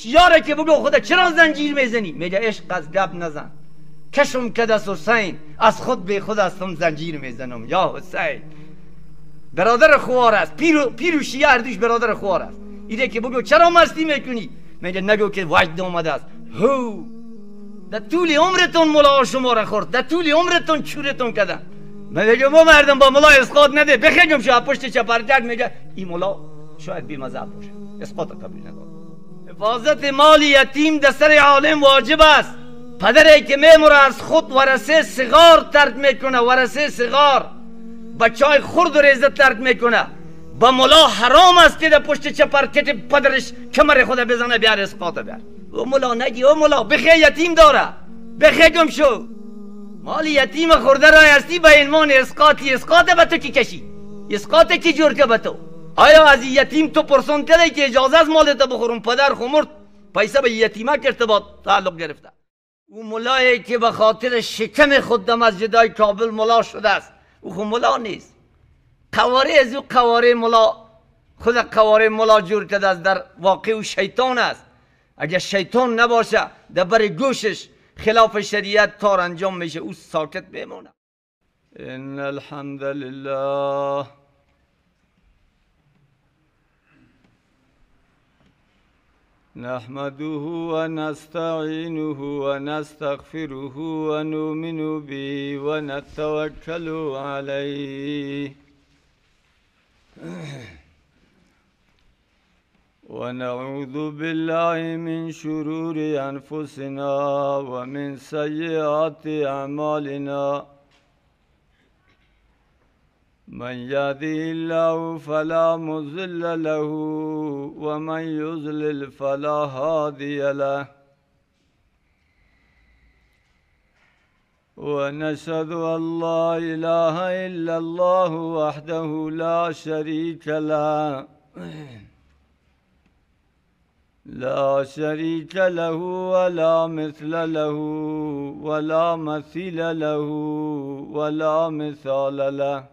شیاره که بگو خدا چرا زنجیر میزنی؟ میگه عشق از گپ نزن، کشم که دست حسین، از خود به خود هستم زنجیر میزنم. یا حسین برادر خوار است، پیر و شیعه اردوش برادر خوار است. ایده که بگو چرا مستی میکنی؟ میگه نگو که وجد آمده است. هو در طول عمرتون ملا شما را خورد، در طول عمرتون چورتون کردن. میگه ما مردم با ملا اسقاط نده، بخیجم شو پشت چپرجک. میگه این ملا شاید بی مذهب باشه، اسقاط قبول نداره. حفاظت مال یتیم در سر عالم واجب است. پدری که میموره از خود ورثه صغار ترک میکنه، ورثه صغار بچهای خرد و ریزه ترک میکنه، با ملا حرام است که در پشت چپرکت پدرش کمر خود بزنه بیار اسقاط بیار. او ملا نگی، او ملا بخی یتیم داره، بخی گم شو. مال یتیم خورده رای هستی به عنوان اسقاطی، اسقاط به تو کی کشی؟ اسقاط کی جور که به تو؟ آیا از یتیم تو پرسون کردی که اجازه از مالت بخورم؟ پدر خمرد پیسه به یتیمه کرده با تعلق گرفته. او ملایی که به خاطر شکم خود در مسجدهای کابل ملا شده است، او خود ملا نیست. قواره از او قواره ملا، خود قواره ملا جور کرده است، در واقع او شیطان است. اگر شیطان نباشه در بر گوشش خلاف شریعت کار انجام میشه، او ساکت بمونه. ان الحمد لله نحمده و نستعینه و نستغفره و نؤمن به و نتوکل علیه و نعوذ بالله من شرور انفسنا و من سیئات اعمالنا. من يهده الله فلا مضل له ومن يضلل فلا هادي له ونشهد أن لا إله إلا الله وحده لا شريك له لا شريك له ولا مثل له ولا مثيل له ولا مثال له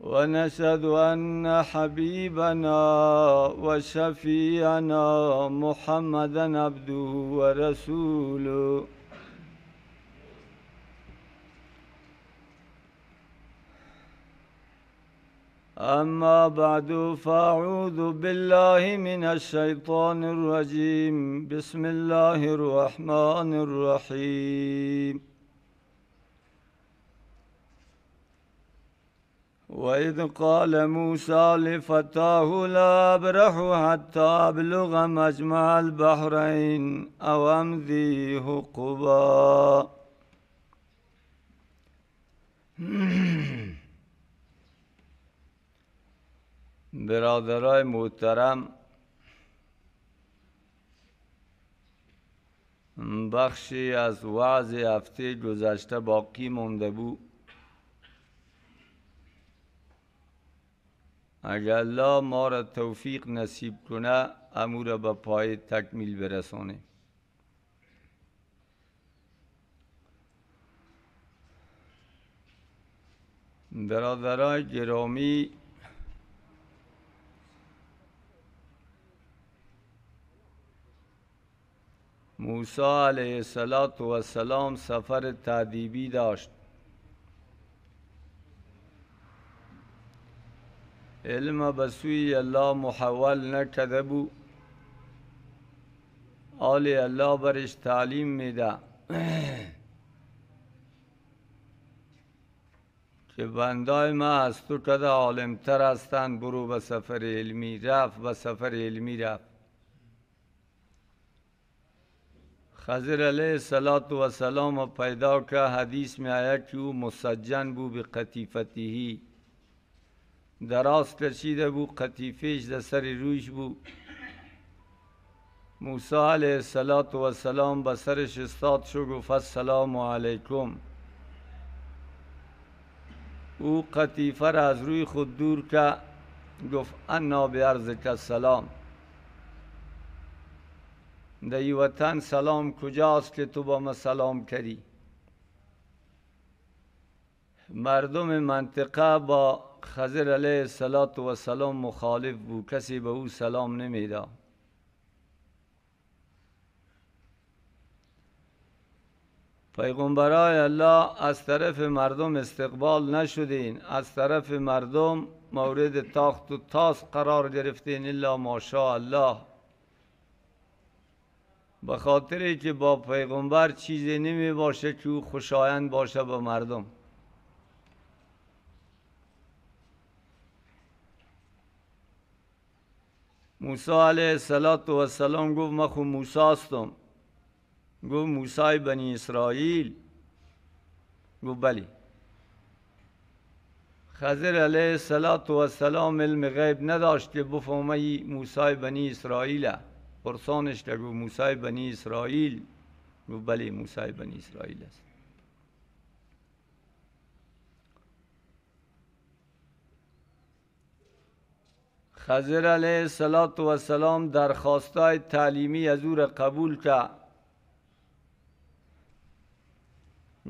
ونشهد أن حبيبنا وشفيعنا محمدا عبده ورسوله. أما بعد فأعوذ بالله من الشيطان الرجيم. بسم الله الرحمن الرحيم. وإذ قال موسى لفتاه لا أبرح حتى أبلغ مجمع البحرين أو أمضي حقبا. برادرای محترم، بخشی از وعظ هفته گذشته باقی مونده بود. اگر الله ما را توفیق نصیب کنه امور به پای تکمیل برسانه. برادرای گرامی، موسی علیه السلام سفر تأدیبی داشت. علم به سوی الله محول نکرده بود، حال الله برش تعلیم میده که بندای ما از تو کده عالمتر هستند، برو به سفر علمی. رفت به سفر علمی رفت. خضر علیه السلام پیدا که حدیث می آید که او مسجن بود به قطیفتهی، دراز کشیده بود، قطیفهش در سر رویش بود. موسی علیه السلام به سرش استاد شو، گفت السلام علیکم. او قطیفه را از روی خود دور که گفت انا بعرضک السلام. در این وطن سلام کجاست که تو با ما سلام کردی؟ مردم منطقه با خضر علیه السلام مخالف بود، کسی به او سلام نمیداد. پیغمبرای الله از طرف مردم استقبال نشدین، از طرف مردم مورد تاخت و تاس قرار گرفتین الا ماشاء الله. به خاطری که با پیغمبر چیزی نمی باشه که او خوشایند باشه به مردم. موسی علیه السلام گفت من خود موسی هستم. گفت موسی بنی اسرائیل؟ گفت بلی. خضر علیه السلام علم غیب نداشت که بفهمه موسی بنی اسرائیل. پرسانش که گفت موسی بنی اسرائیل؟ گفت بلی موسی بنی اسرائیل است. خضر علیه السلام درخواستای تعلیمی از او را قبول کرد.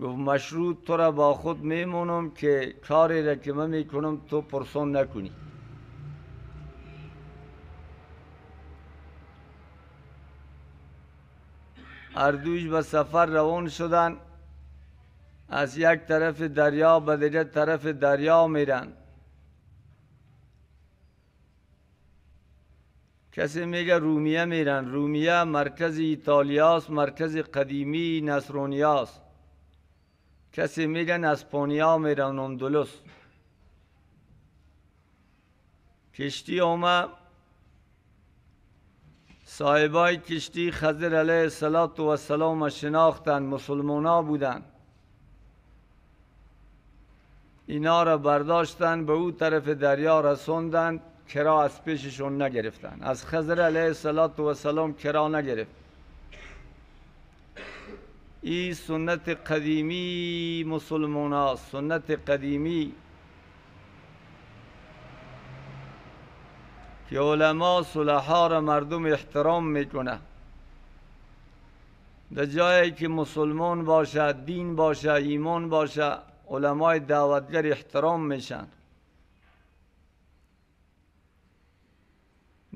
گفت مشروط تو را با خود میمونم که کاری را که من میکنم تو پرسان نکنی. هر دویش به سفر روان شدن. از یک طرف دریا به دیگر طرف دریا میرن. کسی میگه رومیه میرن. رومیه مرکز ایتالیاست، مرکز قدیمی نصرانیاست. کسی میگن اسپانیا میرن، اندلس. کشتی آمد. صاحبای کشتی خضر علیه السلام شناختن، مسلمان ها بودن. اینا را برداشتن به او طرف دریا رسوندن، کرا از پیششون نگرفتن. از خضر علیه السلام کرا نگرفت. این سنت قدیمی مسلمان ها، سنت قدیمی که علما صلحا را مردم احترام میکنه. در جایی که مسلمان باشه، دین باشه، ایمان باشه، علمای دعوتگر احترام میشن.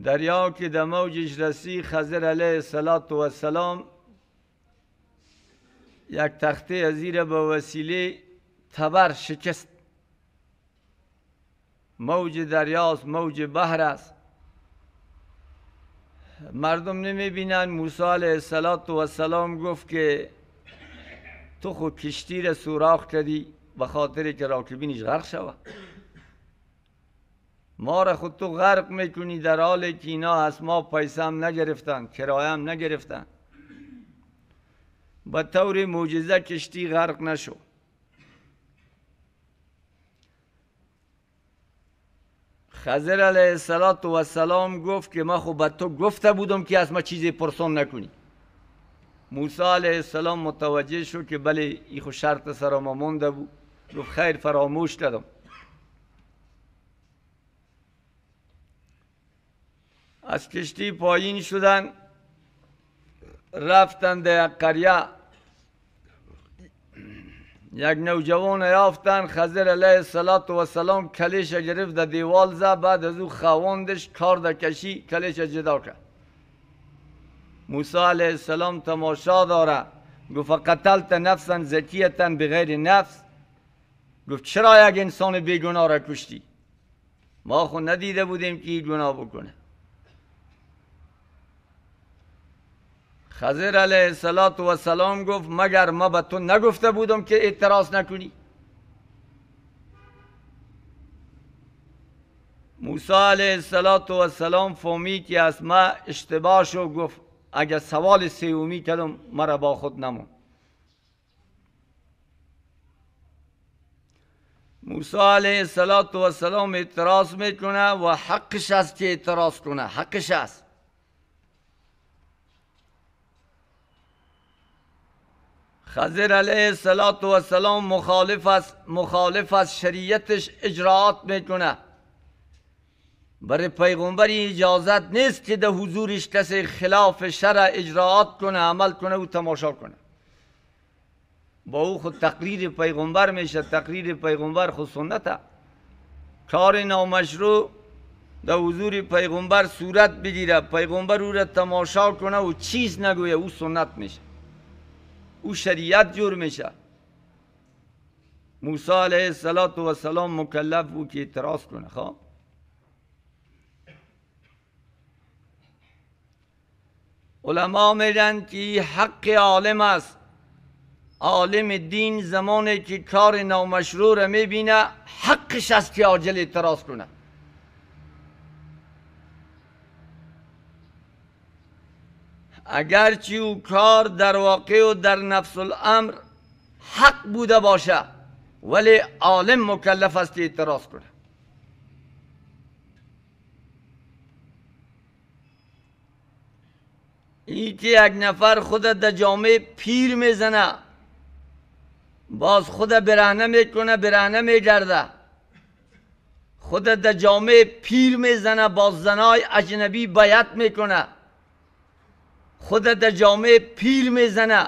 دریا که در موجش رسی، خضر علیه السلام یک تخته از زیر به وسیله تبر شکست. موج دریاست، موج بحر است. مردم نمی بینن. موسی علیه السلام گفت که تو خود کشتی را سوراخ کردی به خاطر که راکبینش غرق شود. ما را خود تو غرق میکنی در حالی که اینا از ما پیسه هم نگرفتن، کرایه هم نگرفتن. به طور معجزه کشتی غرق نشو. خضر علیه السلام گفت که من خب به تو گفته بودم که از ما چیزی پرسان نکنی. موسی علیه السلام متوجه شد که بله ای خو شرط سر ما مونده بود. گفت خیر فراموش کردم. از کشتی پایین شدن، رفتن در یک قریه. یک نوجوان یافتن. خضر علیه السلام کلیش گرفت در دیوال زد. بعد از او خواندش کار در کشی کلیش جدا کرد. موسی علیه السلام تماشا داره. گفت قتلت نفسا زکیتا بغیر نفس؟ گفت چرا یک انسان بیگناه را کشتی؟ ما خود ندیده بودیم که این گناه بکنه. خضر علیه السلام گفت مگر ما به تو نگفته بودم که اعتراض نکنی؟ موسی علیه السلام فهمید که از ما اشتباه شد. گفت اگر سوال سومی کردم مرا با خود نمون. موسی علیه السلام اعتراض میکنه و حقش است که اعتراض کنه، حقش است. خضر علیه السلام مخالف از شریعتش اجراعات میکنه. برای پیغمبری اجازت نیست که در حضورش کسی خلاف شرع اجراعات کنه، عمل کنه و تماشا کنه. با او خود تقریر پیغمبر میشه. تقریر پیغمبر خود سنته. کار نامشروع در حضور پیغمبر صورت بگیره، پیغمبر او را تماشا کنه و چیز نگویه، او سنت میشه، او شریعت جور میشه. موسی علیه السلام مکلف بود که اعتراض کنه. خب علما میگن که حق عالم است، عالم دین زمانی که کار نامشروع را میبینه حقش است که عاجل اعتراض کنه. اگرچه او کار در واقع و در نفس الامر حق بوده باشه، ولی عالم مکلف است که اعتراض کنه. این که یک نفر خود در جامعه پیر میزنه، باز خود برهنه میکنه، برهنه میگرده، خود در جامعه پیر میزنه، باز زنای اجنبی بیعت میکنه، خود در جامعه پیر میزنه،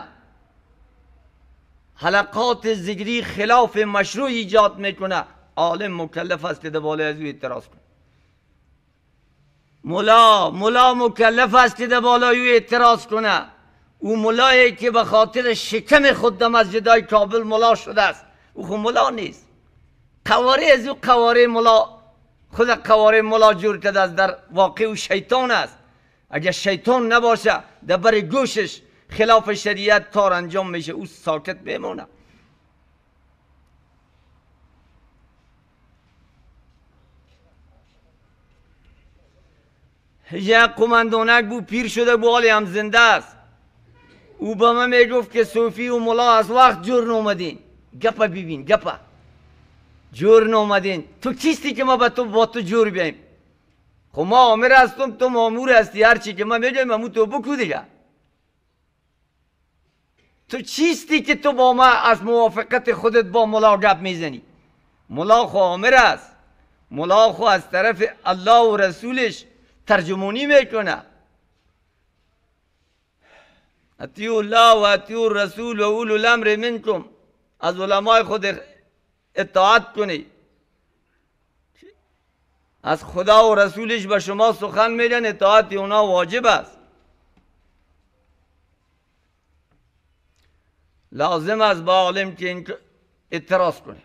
حلقات ذکری خلاف مشروع ایجاد میکنه، عالم مکلف است که در بالای از او اعتراض کنه. ملا مکلف است که در بالای او اعتراض کنه. او ملایی که به خاطر شکم خود در مسجدهای کابل ملا شده است، او خود ملا نیست. قواره از او قواره ملا، خود قواره ملا جور کرده است، در واقع او شیطان است. اگر شیطان نباشه در بر گوشش خلاف شریعت کار انجام میشه، او ساکت بمونه. یک قماندونک بود، پیر شده بود، حالی هم زنده است. او به من میگفت که صوفی و ملا از وقت جور نومدین. گپا ببین، گپا جور نومدین. تو کیستی که ما با تو جور بیاییم؟ خب ما آمر هستم، تو مامور هستی، هرچی که من میگم امو تو بکو دیگه. تو چیستی که تو با ما از موافقت خودت با ملا گپ میزنی؟ ملا خو آمر است، ملا خو از طرف الله و رسولش ترجمانی میکنه. اطیعوا الله و اطیعوا الرسول و اولو الامر منکم، از علمای خود اطاعت کنی. از خدا و رسولش به شما سخن میدن، اطاعت اونا واجب است. لازم است با عالم که این اعتراض کنه.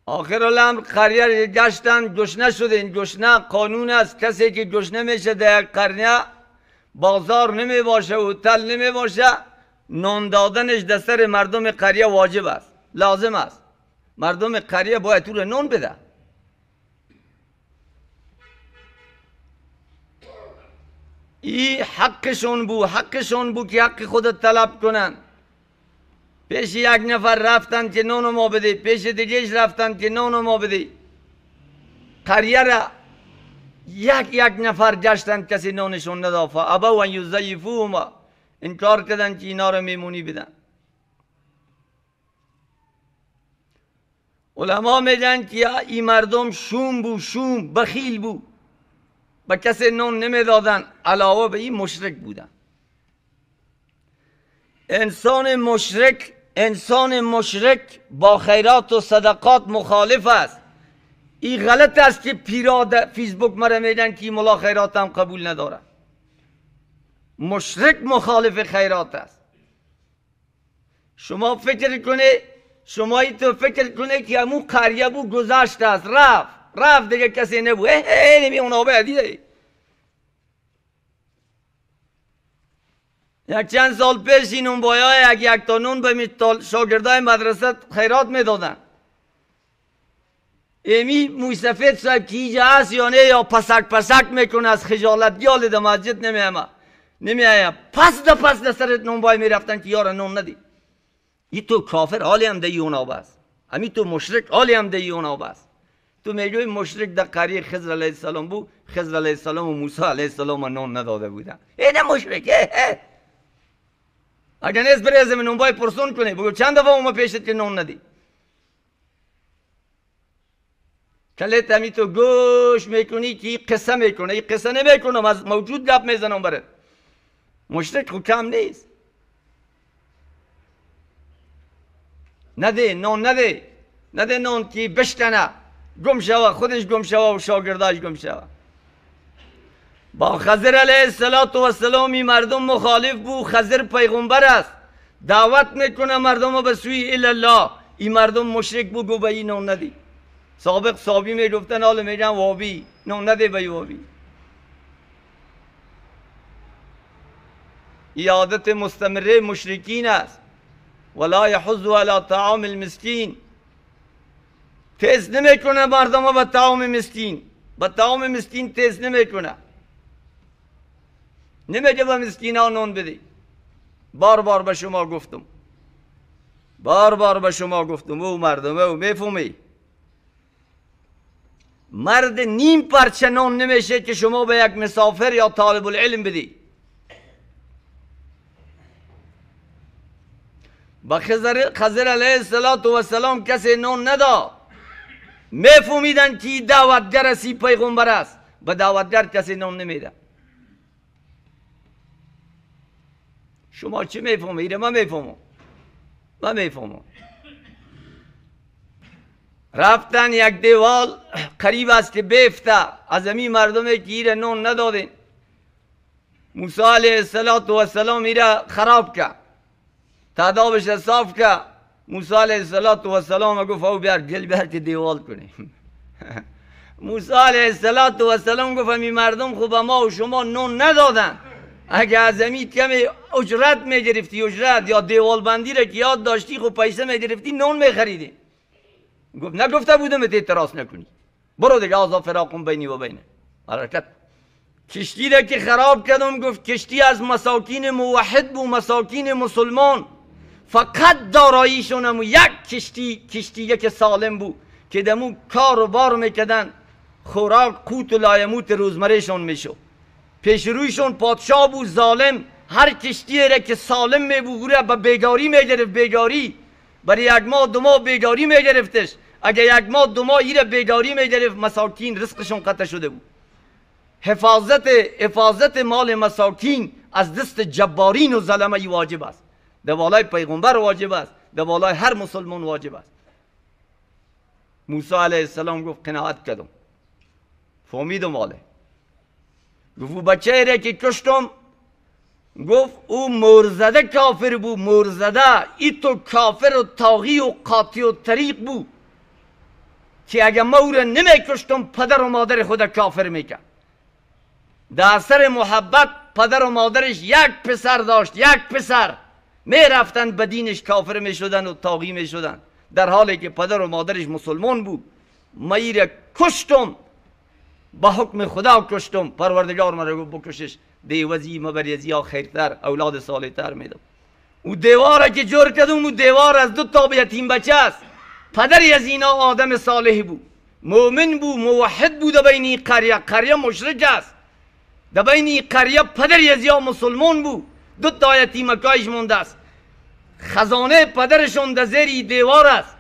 آخر الامر قریه گشتن، گشنه شده. این گشنه قانون است، کسی که گشنه میشه در قریه بازار نمی باشه و هتل نمی باشه، نان دادنش در سر مردم قریه واجب است، لازم است. مردم قریه باید تو نان بده. این حقشون بود که حق خودت طلب کنن. پیش یک نفر رفتن که نان ما بده، پیش دیگهش رفتن که نان ما بده. قریه را یک نفر گشتن، کسی نانشون نداد. فابوا ان یضیفوهما، انکار کردن که اینا را میمونی بدن. علما میگن که این مردم شوم بخیل بود، به کسی نان نمیدادن، علاوه به این مشرک بودن. انسان مشرک با خیرات و صدقات مخالف است. این غلط است که پیرا در فیسبوک مرا میگن که ملا خیرات هم قبول نداره. مشرک مخالف خیرات است. شما فکر کنه که همون قریه بود، گذشته است، رفت دیگه کسی نبود. نمی اونا باید یک چند سال پیش این اون بایا یک تا نون به شاگردای مدرسه خیرات میدادن. امی موی سفید صاحب که اینجا هست یا نه، یا پسک میکنه از خجالت، گیال در مسجد نمیایم. پس در سرت نون بای میرفتن که یار نون ندی. ای تو کافر حالی هم دی اونا بست، امی تو مشرک حالی هم دی اونا بست. تو میگوی مشرک در قریه خضر علیه السلام بود، خضر علیه السلام و موسی علیه السلام نون نداده بودن. نه مشرک. اگر نیست بری از نون بای پرسون کنی، بگو چند دفعه اومد پیشت که نون ندی. کلیت همی تو گوش میکنی که این قصه میکنه، این قصه نمیکنم، از موجود گپ میزنم برد. مشرک خود کم نیست. نده نان نده، نده نان که بشکنه، گم شوه، خودش گم شوه و شاگرداش گم شوه. با خضر علیه السلام این مردم مخالف بود. خضر پیغمبر است، دعوت میکنه مردم به سوی الله. این مردم مشرک بود، گو به این نان ندی. سابق صحابی میگفتن، حالا میگن وابی، نان نده به وابی. این عادت مستمره مشرکین است. ولا یحض علی طعام المسکین، تیز نمیکنه مردم به طعام مسکین، به طعام مسکین تیز نمیکنه، نمیگه به مسکینان نان بدی. بار بار به شما گفتم، بار بار به شما گفتم، او مردم او میفهمی مرد نیم پرچه نان نمیشه که شما به یک مسافر یا طالب العلم بدی. با خضر علیه السلام کسی نان ندا. میفهمیدن که دعوتگر اسی پیغمبر است، به دعوتگر کسی نان نمیده. شما چی میفهمید؟ من میفهمم، من میفهمم. رفتن یک دیوال قریب است که بیفته، از همین مردمی که ایره نان ندادین. موسی علیه السلام ایره خراب کرد، تعدابش صاف کرد. موسی علیه السلام گفت او بیار گل بیار که دیوال کنیم. موسی علیه السلام گفت همین مردم خوب ما و شما نان ندادن، اگه از همین کمی اجرت میگرفتی، اجرت یا دیوال بندی را که یاد داشتی، خب پیسه میگرفتی نان میخریدی. گفت نگفته بودم ات اعتراض نکنی، برو دیگه آزا فراقم بینی و بینه حرکت. کشتی را که خراب کردم، گفت کشتی از مساکین موحد بود، مساکین مسلمان. فقط داراییشون همون یک کشتی که سالم بود که دمو کار و بار میکردن، خوراک قوت و لایموت روزمرهشون میشو. پیش رویشون پادشاه بود ظالم، هر کشتی را که سالم میبود به بیگاری میگرفت. بیگاری برای یک ماه دو ماه بیگاری میگرفتش. اگه یک ماه دو ماه ایره بیگاری میگرفت، مساکین رزقشون قطع شده بود. حفاظت مال مساکین از دست جبارین و ظلمه واجب است، در بالای پیغمبر واجب است، در بالای هر مسلمان واجب است. موسی علیه السلام گفت قناعت کردم، فهمیدم ماله. گفت او بچه را که کشتم، گفت او مرزده کافر بود، مرزده. ای تو کافر و طاغی و قاطی و طریق بود که اگه ما او را نمی کشتم پدر و مادر خود کافر میکرد. در اثر محبت پدر و مادرش یک پسر داشت، یک پسر، میرفتن به دینش کافر میشدن و طاغی میشدن، در حالی که پدر و مادرش مسلمان بود. ما ای را کشتم، با حکم خدا کشتم، پروردگار ما را بکشش، دیوزی مبریزی یا خیرتر، اولاد صالحتر میدم. او دیوار که جور کردم، او دیوار از دو تا یتیم بچه است. پدری از اینا آدم صالح بود، مؤمن بود، موحد بود. در بین این قریه مشرک است، در بین این قریه پدری از یا مسلمان بود، دو تا یتیمکایش مونده است. خزانه پدرشون در زیر این دیوار است.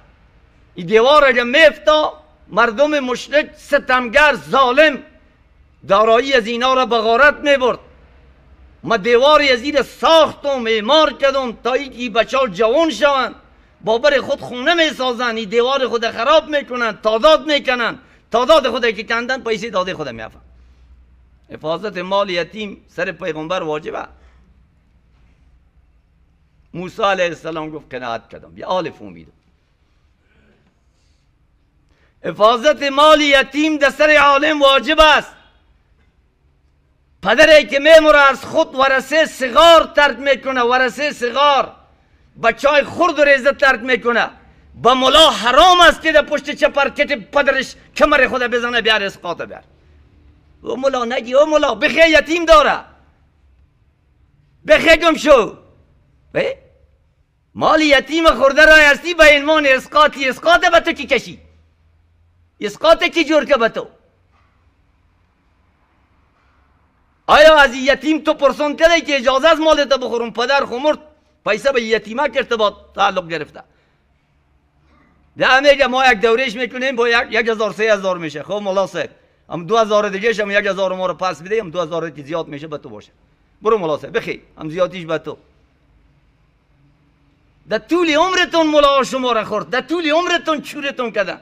این دیوار اگه میفتا، مردم مشرک ستمگر ظالم دارایی از اینا را به غارت میبرد. ما دیواری از این ساختم، اعمار کردم تا این بچه ها جوان شوند، بابر خود خونه میسازن، این دیوار خود خراب میکنن، تعداد میکنن، تعداد خود که کندن پیسه داده خود میافن. حفاظت مال یتیم سر پیغمبر واجبه. موسی علیه السلام گفت قناعت کردم، یه آل فهمیدم. حفاظت مال یتیم در سر عالم واجب است. پدری که میموره از خود ورثه صغار ترک میکنه، ورثه صغار، بچهای خرد و ریزه ترک میکنه. با ملا حرام است که در پشت چپرکت پدرش کمر خود بزنه بیار اسقاط بیار. او ملا نگی، او ملا بخیر یتیم داره، بخیر گم شو. مال یتیم خورده رای هستی به عنوان اسقاطی، اسقاط به تو کی کشی؟ اسقاط کی جور که به تو؟ آیا از یتیم تو پرسون کرده که اجازه از مالت بخورم؟ پدر خمرد پیسه به یتیمه کرده با تعلق گرفته. ده میگه ما یک دورهش میکنیم با 1000 3000 میشه. خب مولا صاحب هم 2000 دیگه شم 1000 ما رو پس بده، هم 2000 که زیاد میشه به تو باشه. برو مولا صاحب بخی، هم زیادیش به تو. در طول عمرتون ملا شما را خورد، در طول عمرتون چورتون کردن.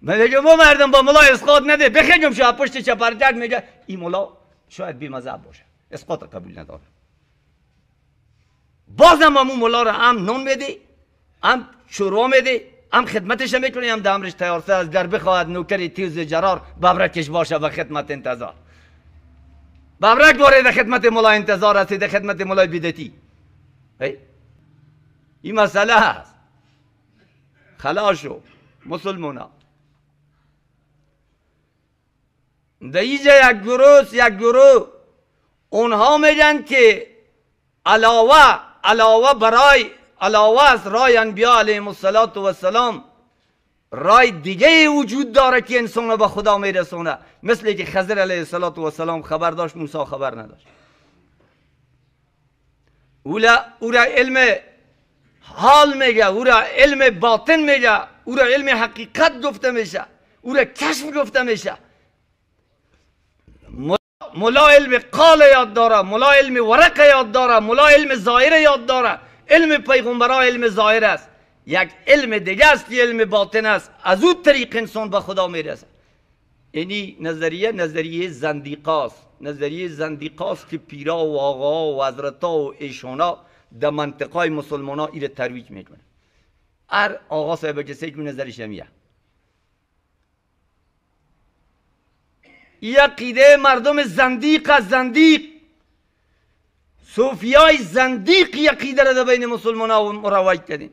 من میگم ما مردم با ملا اسقاط نده، بخیجم شاید پشت چپرجک میگه این ملا شاید بی مذهب باشه، اسقاط قبول نداره. بازم همون ملا را هم نون میده، هم شوروا میده، هم خدمتش میکنه، هم دمرش تیارسته از در بخواهد نوکری تیز جرار ببرکش باشه و خدمت انتظار. ببرک باره در خدمت ملا انتظار هستی، در خدمت ملا بدتی. این مسئله هست. خلاص شو مسلمونا. در اینجا یک گروه اونها میگن که علاوه از رای انبیاء علیهم السلام رای دیگه وجود داره که انسان به خدا میرسونه، مثل که خضر علیه السلام خبر داشت، موسی خبر نداشت. او را علم حال میگه، او را علم باطن میگه، او را علم حقیقت گفته میشه، او را کشف گفته میشه. ملا علم قال یاد داره، ملا علم ورق یاد داره، ملا علم ظاهر یاد داره. علم پیغمبرها علم ظاهر است. یک علم دیگه است که علم باطن است، از اون طریق انسان به خدا میرسه. اینی نظریه زندیقاست. نظریه زندیقاست که پیرا و آقا و حضرتا و ایشونا در منطقه مسلمان ها ایره ترویج میکنه. هر آقا صاحب جسه که نظرش همیه. این عقیده مردم زندیق صوفیای زندیق عقیده را در بین مسلمان ها مروج کردین.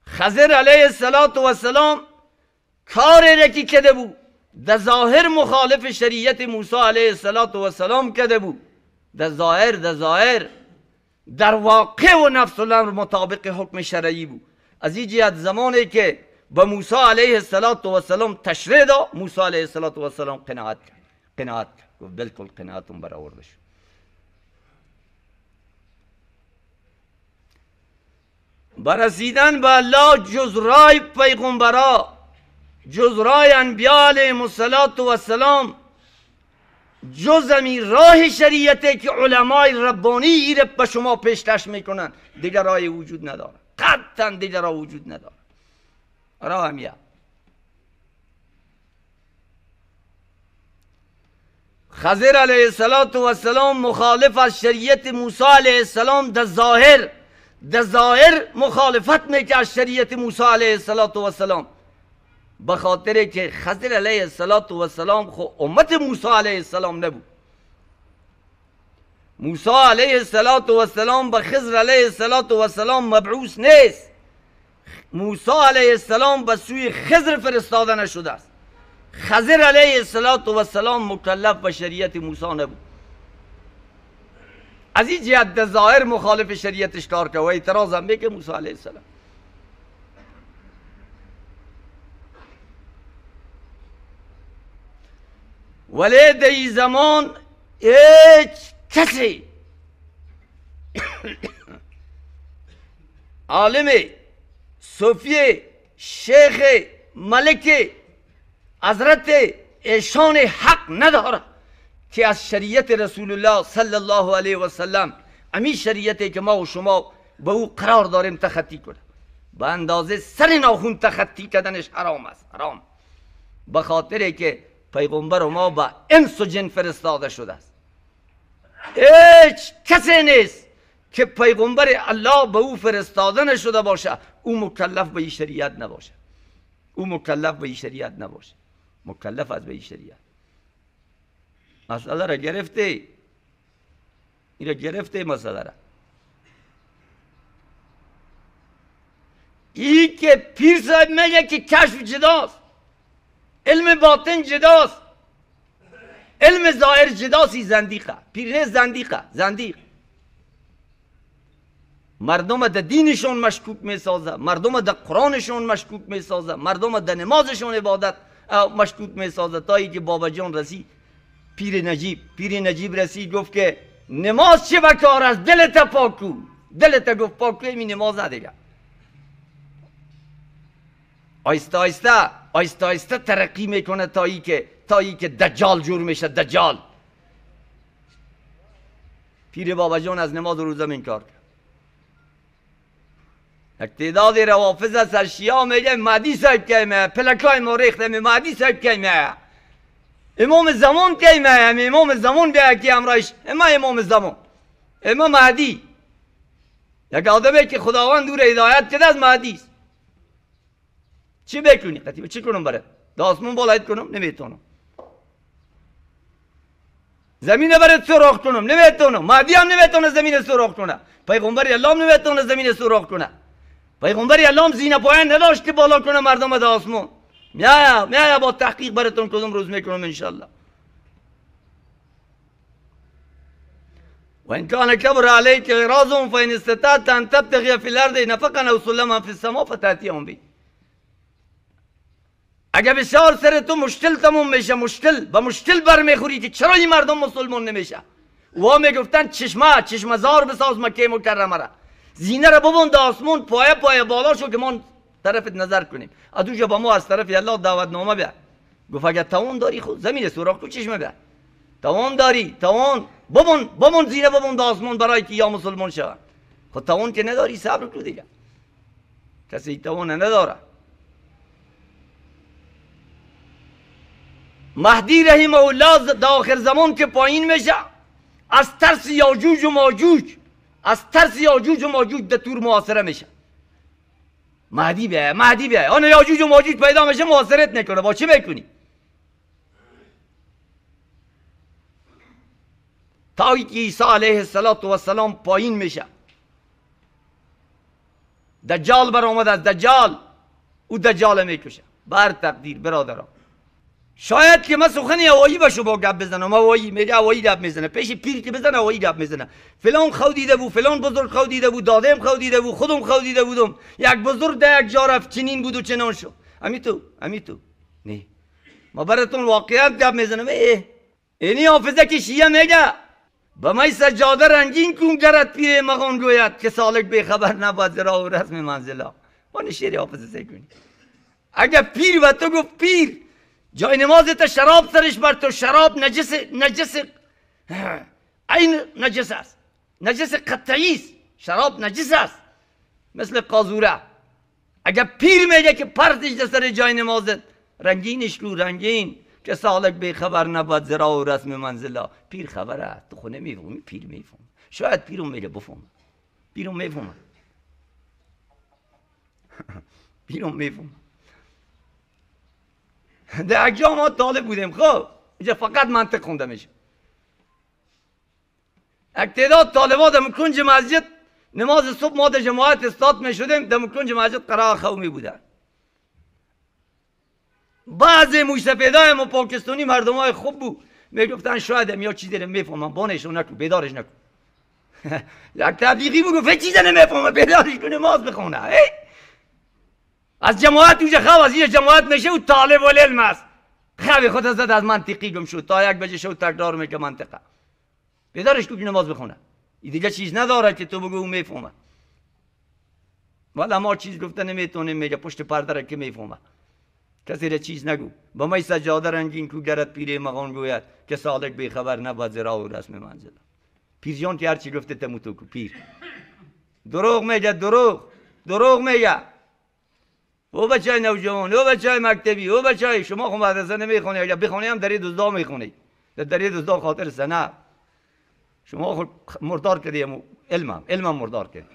خضر علیه السلام کاری را که کرده بود در ظاهر مخالف شریعت موسی علیه السلام کرده بود. در ظاهر در واقع و نفس الامر مطابق حکم شرعی بود. از این جهت زمانی که به موسی علیه السلام تشریع داد، موسی علیه السلام قناعت کرد. بالکل قناعتون برآورده شد. برسیدن به الله جز رای پیغمبرا، جز رای انبیاء علیهم السلام، جز همین راه شریعتی که علمای ربانی ایره به شما پیشکش میکنن، دیگر رای وجود نداره. قطعا دیگر راه وجود نداره. راه همیه. خضر علیه السلام مخالف از شریعت موسی علیه السلام در ظاهر مخالفت میکرد از شریعت موسی علیه السلام، به خاطر که خضر علیه السلام خو امت موسی علیه السلام نبود. موسی علیه السلام به خضر علیه السلام مبعوث نیست. موسی علیه السلام به سوی خضر فرستاده نشده است. خضر علیه السلام مکلف به شریعت موسی نبود. از این جهت در ظاهر مخالف شریعتش کار کرد و اعتراض هم میکنه موسی علیه السلام. ولی در این زمان هیچ کسی عالم، صوفی، شیخ، ملک، حضرت ایشان حق نداره که از شریعت رسول الله صلی الله علیه و سلم، همین شریعتی که ما و شما به او قرار داریم، تخطی کنه. به اندازه سر ناخون تخطی کردنش حرام است. حرام. به خاطر که پیغمبر ما با انس و جن فرستاده شده است. هیچ کسی نیست که پیغمبر الله به او فرستاده نشده باشه او مکلف به این شریعت نباشه. مکلف از به این شریعت. مسئله را گرفته. مسئله را. این که پیر صاحب میگه که کشف جداست، علم باطن جداست، علم ظاهر جداست، زندیقه. پیر نه زندیق. مردم در دینشون مشکوک میسازه، مردم در قرآنشون مشکوک میسازه، مردم در نمازشون عبادت مشکوک میسازه. تا اینکه بابا جان رسید، پیر نجیب رسید گفت که نماز چه بکار است؟ دلت پاکو. دلت گفت پاکو، این نماز ندیگه. آیسته ترقی میکنه تا ای که دجال جور میشه. دجال پیر بابا جان از نماز و روزه انکار کرد. یک تعدادی روافض از شیعه میگه مهدی صاحب کیمه، پلکای ما ریخته می مهدی صاحب کیمه، امام زمان کیمه، امام زمان بیا که امرایش امام زمان امام مهدی. یک آدمی که خداوند دور هدایت کرده از مهدی است. چی بکنی؟ قطیبه چی کنم برات؟ داسمون بالایت کنم؟ نمیتونم. زمین برات سوراخ کنم؟ نمیتونم. مهدی هم نمیتونه زمین سوراخ کنه. پیغمبر الله هم نمیتونه زمین سوراخ کنه. پیغمبر الله هم زینه پایین نداشت که بالا کنه مردم از آسمان. میایا با تحقیق براتون کدوم روز میکنم انشالله. وإن كان كبر عليك إعراضهم فإن استطعت أن تبتغي في الأرض نفقا أو سلما في السماء فتأتيهم به. اگه بسیار سر تو مشکل تموم میشه، مشکل با مشکل برمیخوری که چرا این مردم مسلمان نمیشه. و میگفتن چشمه زار بساز مکه مکرمه را، زینه را ببند آسمون، پایه بالا شو که ما طرفت نظر کنیم. ادوجا با ما از طرف الله دعوتنامه بیا. گفت اگه توان داری خود زمین سوراخ تو چشمه بیا. توان داری، توان ببند زینه ببند آسمون برای که یا مسلمان شود. خود توان که نداری صبر کن دیگه. کسی توان نداره. مهدی رحمه الله در آخر زمان که پایین میشه، از ترس یاجوج و ماجوج در تور محاصره میشه. مهدی بیا آن یاجوج و ماجوج پیدا میشه، محاصرت نکنه. با چی میکنی؟ تا اینکه عیسی علیه السلام پایین میشه، دجال برآمد از دجال، او دجال میکشه. بر تقدیر برادران، شاید که من سخنی هوایی باشو با گپ بزنم. هوایی میگه هوایی گپ میزنه، پیش پیر که بزنه هوایی گپ میزنه. فلان خودیده بود، فلان بزرگ خودیده بود، دادم خودیده بود، خودم خودیده بودم. یک بزرگ در یک جا رفت چنین بود و چنان شد. امی تو نه، ما براتون واقعیت گپ میزنم. اینی حافظه که شیعه میگه به می سجاده رنگین کن گرت پیر مغان گوید که سالک به خبر نبود زرا و رسم منزلا. ما شعر حافظه سکنی. اگه پیر و تو گفت پیر جای نمازت شراب سرش بر تو، شراب نجس این نجس است، نجس قطعی است. شراب نجس است مثل قاذوره. اگه پیر میگه که پرتش سر جای نمازت، رنگینش کو رنگین که سالک به خبر نبود زرا و رسم منزلا. پیر خبر است، تو خود نمیفهمی، پیر میفهم. شاید پیرم میگه بفهم، پیرم میفهم. پیرم میفهم. در یک جا ما طالب بودیم، خب اینجا فقط منطق خونده میشه. یک تعداد طالبات در کنج مسجد نماز صبح ما در جماعت استاد میشدیم، در کنج مسجد قرار خومی بودن. بعضی موسفیدای ما پاکستانی مردم های خوب بود، میگفتن شاید هم یا چیزی رو میفهمم، بانشون نکن، بیدارش نکن. یک تبلیغی بگو فکر چیزی نمیفهمم، بیدارش کن نماز بخونه. از جماعت اوجه خواه از این جماعت میشه و طالب العلم است. خواه خود از منطقی گم شد تا 1 بجه شد تکرار میگه منطقه. بیدارش کن که نماز بخونه. این دیگه چیز نداره که تو بگو او میفهمه. ولی ما چیز گفته نمیتونیم، میگه پشت پرده را که میفهمه. کسی را چیز نگو. با می سجاده رنگین کو گرت پیر مغان گوید که سالک بی خبر نبود زرا و رسم منزل. پیر جان که هر چی گفته تموتو کو پیر. دروغ میگه، دروغ میگه. او بچه نوجوان، او بچه مکتبی، او بچه شما خود مدرسه نمیخونی، اگر بخونی هم دری دزدا میخونی. دری دزدا خاطر سنه. شما خود مردار کردی، علمم مردار کردی.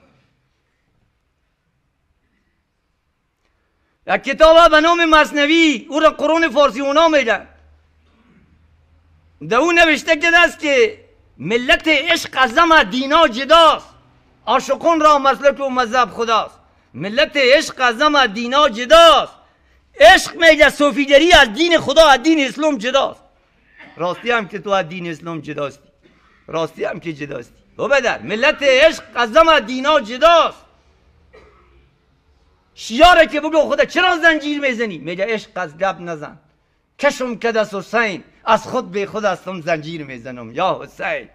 یک کتاب به نام مثنوی، او را قرون فارسی اونا میگن. در اون نوشته که است که ملت عشق از همه دینا جداست، عاشقان را مسلک و مذهب خداست. ملت عشق از همه دینا جداست. عشق میگه صوفیگری از دین خدا، از دین اسلام جداست. راستی هم که تو از دین اسلام جداستی، راستی هم که جداستی. و بدر ملت عشق از همه دینا جداست. شیاره که بگو خدا چرا زنجیر میزنی؟ میگه عشق از گپ نزن، کشم که دست حسین از خود به خود هستم زنجیر میزنم. یا حسین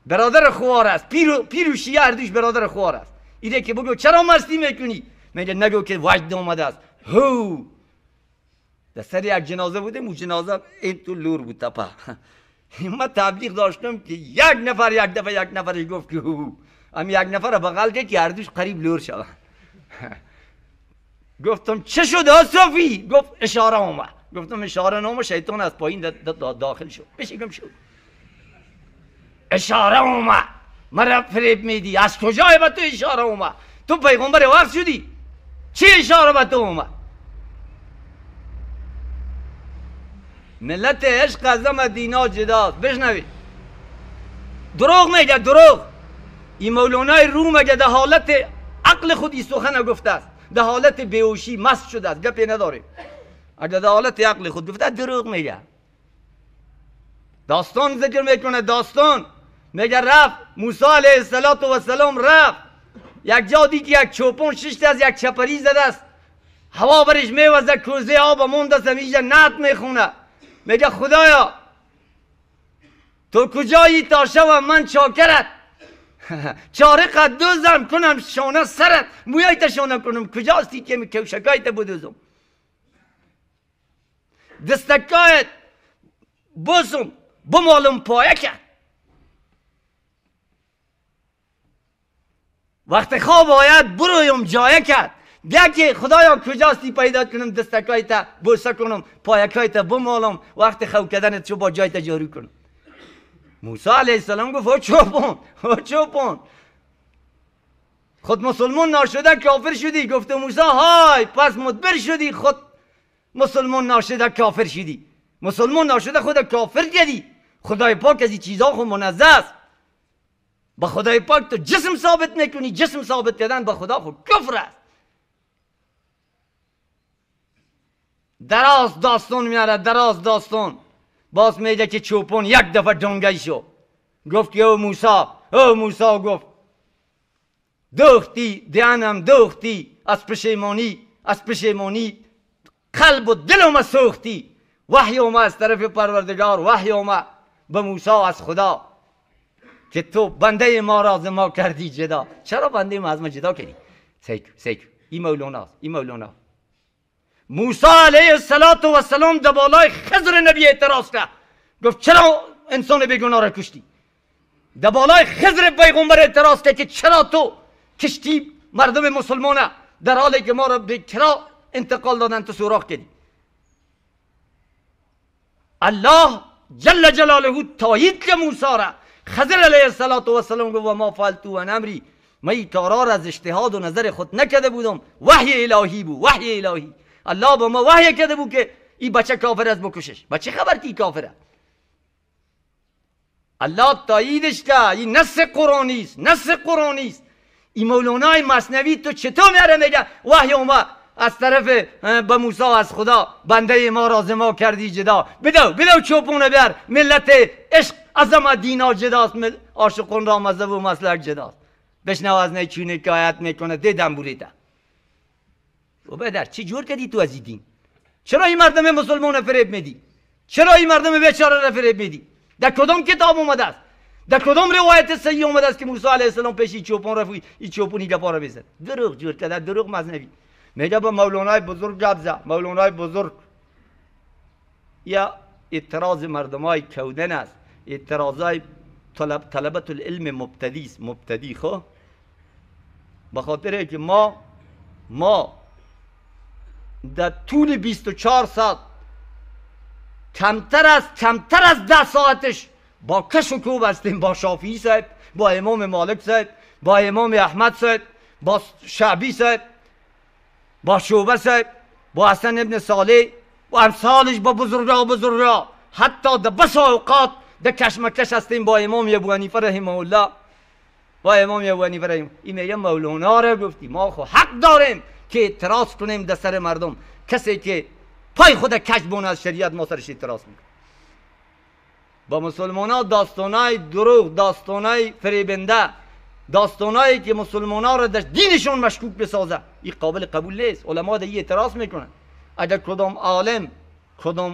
برادر خوار است، پیر و شیعه هر دوش برادر خوار است. ایده که بگو چرا مستی میکنی؟ میگه نگو که وجد آمده است. هو در سر یک جنازه بودیم، اون جنازه این تو لور بود تپه. من تبلیغ داشتم که یک نفرش گفت که هم یک نفر بغل که گردوش قریب لور شد. گفتم چه شد صافی؟ گفت اشاره اومد. گفتم اشاره نامه شیطان از پایین داخل شد. بشیگم شد اشاره اومد. مرا فریب میدی. از کجای به تو اشاره اومد؟ تو پیغمبر وقت شدی؟ چی اشاره به تو اومد؟ ملت عشق از مدینه جداست. بشنوید دروغ میگه، دروغ. این مولانای روم اگه در حالت عقل خودی سخن گفته است، در حالت بیهوشی مست شده است، گپی نداره. اگه در حالت عقل خود گفته دروغ میگه. داستان ذکر میکنه، داستان میگه رفت موسی علیه السلام رفت یک جا دید که یک چوپان شش از یک چپری زده است، هوا برش میوزه، کوزه آب مونده است، میگه نعت میخونه. میگه خدایا تو کجایی تا شوم من چاکرت؟ چاره قد دوزم کنم شانه سرت، مویای تا شانه کنم کجاستی که می کوشکای تا بدوزم، دستکایت بوسم بمالم پایه کرد. وقت خواب آید برویم جایه کرد. بیا که خدایا کجاستی پیدا کنم دستکای تا بوسه کنم پایکای تا بمالم، وقت خواب کردنت چو با جای تا جارو کنم. موسی علیه السلام گفت او چوپون خود مسلمان ناشده کافر شدی. گفت موسی های پس مدبر شدی، خود مسلمان ناشده کافر شدی. مسلمان ناشده خود کافر کردی. خدای پاک از این چیزها خود منزه است. با خدای پاک تو جسم ثابت نکنی. جسم ثابت کردن با خدا خود کفر است. دراز داستان میاره، دراز داستان. باز میگه که چوپان یک دفعه دنگی شو. گفت که او موسی گفت دوختی دهنم دوختی، از پشیمانی قلب و دلم سوختی. وحی اومد از طرف پروردگار، وحی اومد به موسی از خدا که تو بنده ما را از ما کردی جدا. چرا بنده ما از ما جدا کردی؟ سیکو این مولانا موسی علیه السلام در بالای خضر نبی اعتراض کرد. گفت چرا انسان بیگناه را کشتی؟ در بالای خضر پیغمبر اعتراض کرد که چرا تو کشتی مردم مسلمانه در حالی که ما را به کرا انتقال دادن تو سوراخ کردی؟ الله جل جلاله تایید که موسی را. خضر علیه السلام گفت و ما فعلت عن امری، من این کارا را از اجتهاد و نظر خود نکرده بودم، وحی الهی بود. وحی الهی الله با ما وحی کرده بود که این بچه کافر است بکشش. بچه خبر کی کافر است؟ الله تاییدش که این نص قرآنی است. این مولانای مثنوی تو چطور میاره میگه وحی اومد از طرف به موسی از خدا بنده ما را از ما کردی جدا. بدو چوپونه بیار. ملت عشق از مدینه جداست، عاشقون را مذهب و مسلک جداست. بشنو از نیچونه که آیت میکنه دیدم بوریده. و بدر چی جور کردی تو از این دین؟ چرا این مردم مسلمان فریب میدی؟ چرا این مردم بیچاره را فریب میدی؟ در کدام کتاب اومده است؟ در کدام روایت صحیح اومده است که موسی علیه السلام پیش این چوپان رفت این چوپونی گپا را بزد؟ دروغ جور کرده، دروغ مثنوی. میگه با مولانای بزرگ گپ زد. مولانای بزرگ یا اعتراض مردمای کودن است، اعتراضای طلبت العلم مبتدی خو. به خاطر که ما در طول 24 ساعت کمتر از 10 ساعتش با کش و کوب هستیم. با شافعی صاحب، با امام مالک صاحب، با امام احمد صاحب، با شعبی صاحب، با شعبه صاحب، با حسن ابن صالح و امثالش، با بزرگا. حتی در بس اوقات در کشمکش هستیم با امام ابو حنیفه رحمه الله. این میگه مولانا را گفتی. ما خو حق داریم که اعتراض کنیم در سر مردم. کسی که پای خود کج بونه از شریعت ما سرش اعتراض میکنه. با مسلمانان داستانای دروغ، داستانای فریبنده، داستانایی که مسلمانان را در دینشون مشکوک بسازه، این قابل قبول نیست. علما در این اعتراض میکنن. اگر کدام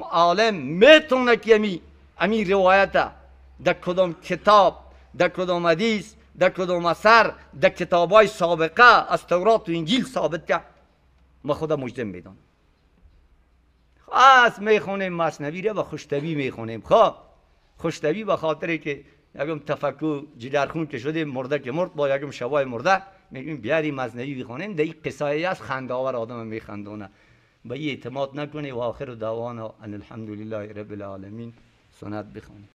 عالم میتونه که امی روایت در کدام کتاب، در کدام حدیث، در کدام اثر، در کتابای سابقه از تورات و انجیل ثابت کرد، ما خدا مجرم میدانم. خاص میخونیم مثنوی را و خوشتبی میخونیم. خب خوشتبی به خاطری که یکم تفکر جگرخون که شده مرده که مرد با یکم شبای مرده میگیم بیاری مزنوی بخونیم در این قصه است خنده‌آور آدم میخندونه به این اعتماد نکنی و آخر دعوانا ان الحمدلله رب العالمین سنت بخونی.